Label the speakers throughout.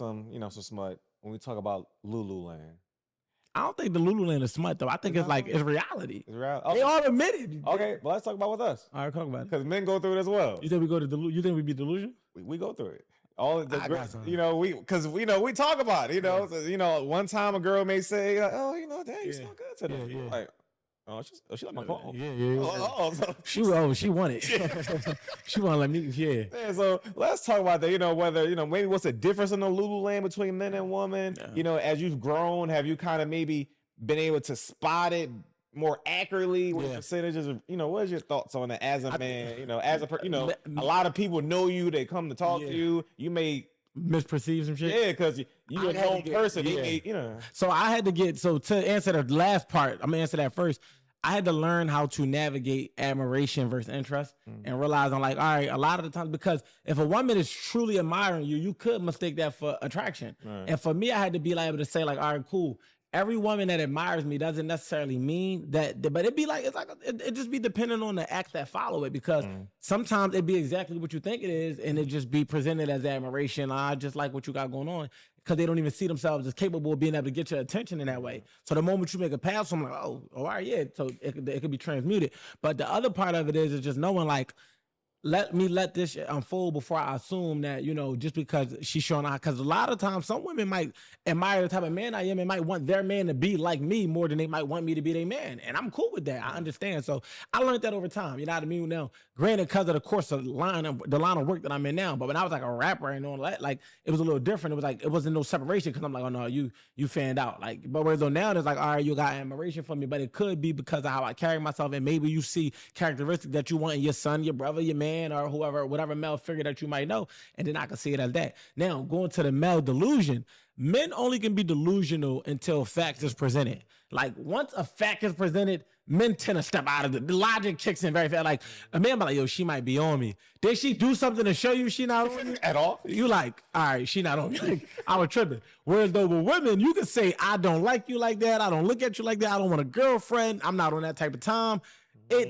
Speaker 1: some smut when we talk about Lululand.
Speaker 2: I don't think the Lululand is smut though. I think it's like it's reality.
Speaker 1: It's real.
Speaker 2: They all admitted.
Speaker 1: Okay, but let's talk about with us.
Speaker 2: All right, talk about it.
Speaker 1: Because men go through it as well.
Speaker 2: You think we go to you think we be delusion?
Speaker 1: We go through it. All the
Speaker 2: got
Speaker 1: we talk about it. So, one time a girl may say, "Oh, dang, you smell good today."
Speaker 2: Yeah.
Speaker 1: Like, she like my phone.
Speaker 2: Yeah. She wanted. She want to let me. Yeah.
Speaker 1: So let's talk about that. Whether maybe what's the difference in the Lululand between men and women.
Speaker 2: Yeah.
Speaker 1: As you've grown, have you kind of maybe been able to spot it more accurately with percentages of, what is your thoughts on it as a man, as a a lot of people know you, they come to talk to you, you may
Speaker 2: misperceive some shit.
Speaker 1: Yeah, because you're a known person.
Speaker 2: So I had to to answer the last part, I'm gonna answer that first. I had to learn how to navigate admiration versus interest and realize I'm like, all right, a lot of the times, because if a woman is truly admiring you, you could mistake that for attraction. Right. And for me, I had to be able to say like, all right, cool. Every woman that admires me doesn't necessarily mean that, but it'd be like, it just be dependent on the acts that follow it, because sometimes it'd be exactly what you think it is, and it just be presented as admiration. I just like what you got going on, because they don't even see themselves as capable of being able to get your attention in that way. So the moment you make a pass, I'm like, oh, all right, yeah. So it could be transmuted. But the other part of it is just knowing like, let this shit unfold before I assume that, just because she's showing out. Because a lot of times some women might admire the type of man I am and might want their man to be like me more than they might want me to be their man. And I'm cool with that. I understand. So I learned that over time. You know what I mean? Now, granted, because of the course of the line of work that I'm in now. But when I was like a rapper and all that, like it was a little different. It was like, it wasn't no separation, because I'm like, oh no, you fanned out. Like, but whereas though now it's like, all right, you got admiration for me, but it could be because of how I carry myself. And maybe you see characteristics that you want in your son, your brother, your man, or whoever, whatever male figure that you might know, and then I can see it as that. Now, going to the male delusion, men only can be delusional until facts is presented. Like, once a fact is presented, men tend to step out of it. The logic kicks in very fast. Like, a man be like, yo, she might be on me. Did she do something to show you she not on you?
Speaker 1: At all?
Speaker 2: You like, all right, she not on me. Like, I was tripping. Whereas though with women, you can say, I don't like you like that. I don't look at you like that. I don't want a girlfriend. I'm not on that type of time. They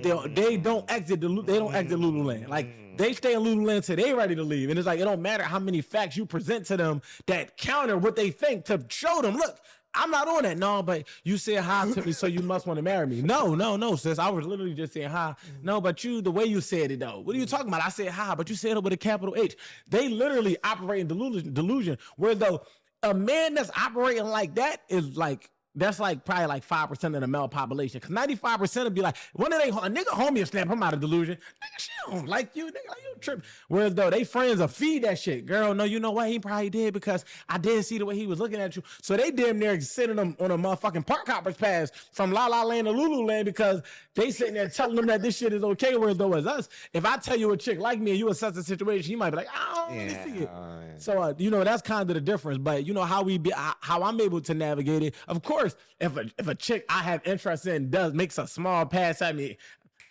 Speaker 2: don't exit Lululand. Like, they stay in Lululand till they ready to leave. And it's like, it don't matter how many facts you present to them that counter what they think, to show them, look, I'm not on that. No, but you said hi to me, so you must want to marry me. No, sis. I was literally just saying hi. No, but the way you said it though. What are you talking about? I said hi, but you said it with a capital H. They literally operate in delusion. Where though a man that's operating like that is like, that's like probably like 5% of the male population. Because 95% would be like, one of they, a nigga homie will snap him out of delusion. Nigga, she don't like you. Nigga, like you tripping. Whereas though they friends will feed that shit. Girl, no, you know what? He probably did, because I did see the way he was looking at you. So they damn near sitting them on a motherfucking park hoppers pass from La La Land to Lululand, because they sitting there telling them that this shit is okay. Whereas though as us, if I tell you a chick like me and you assess the situation, you might be like, I don't really see it. So, that's kind of the difference. But how I'm able to navigate it. Of course, if a chick I have interest in makes a small pass at me,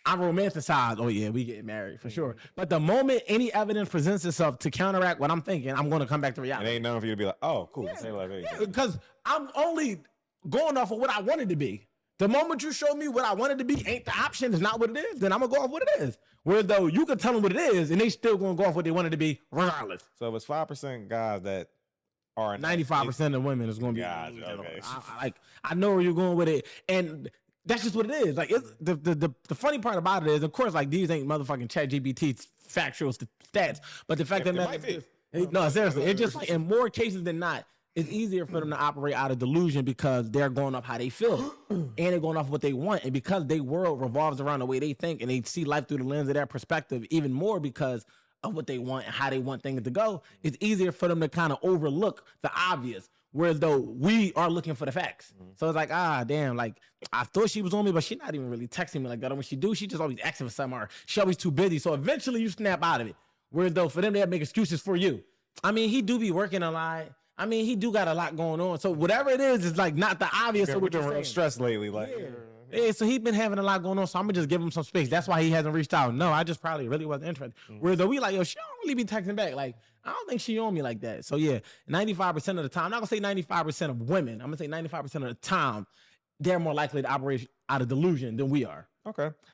Speaker 2: I romanticize. Oh yeah, we get married for sure. But the moment any evidence presents itself to counteract what I'm thinking, I'm going to come back to reality.
Speaker 1: It ain't nothing for you to be like, oh, cool. Yeah, say like that.
Speaker 2: Yeah, because I'm only going off of what I wanted to be. The moment you show me what I wanted to be ain't the option, it's not what it is, then I'm going to go off what it is. Whereas though you can tell them what it is, and they still going to go off what they wanted to be regardless.
Speaker 1: So if it's 5% guys that are
Speaker 2: 95% of women is going to be
Speaker 1: guys. Okay.
Speaker 2: I know where you're going with it, and that's just what it is. Like, it's, the funny part about it is, of course, like, these ain't motherfucking ChatGPT factual stats, but the fact that no, seriously, it just, in more cases than not, it's easier for them to operate out of delusion, because they're going off how they feel and they're going off what they want, and because their world revolves around the way they think, and they see life through the lens of their perspective even more because of what they want and how they want things to go. It's easier for them to kind of overlook the obvious, whereas though we are looking for the facts. So it's like, damn, like, I thought she was on me, but she not even really texting me like that. And when she do, she just always asking for something, or she always too busy. So eventually you snap out of it. Whereas though for them, they have to make excuses for you. I mean, he do be working a lot. I mean, he do got a lot going on. So whatever it is like not the obvious.
Speaker 1: Yeah,
Speaker 2: of what
Speaker 1: you're
Speaker 2: you're saying.
Speaker 1: Stressed lately, like.
Speaker 2: Yeah, so he's been having a lot going on, so I'm gonna just give him some space. That's why he hasn't reached out. No, I just probably really wasn't interested. Whereas though we like, yo, she don't really be texting back. Like, I don't think she on me like that. So yeah, 95% of the time, I'm not gonna say 95% of women. I'm gonna say 95% of the time, they're more likely to operate out of delusion than we are.
Speaker 1: Okay.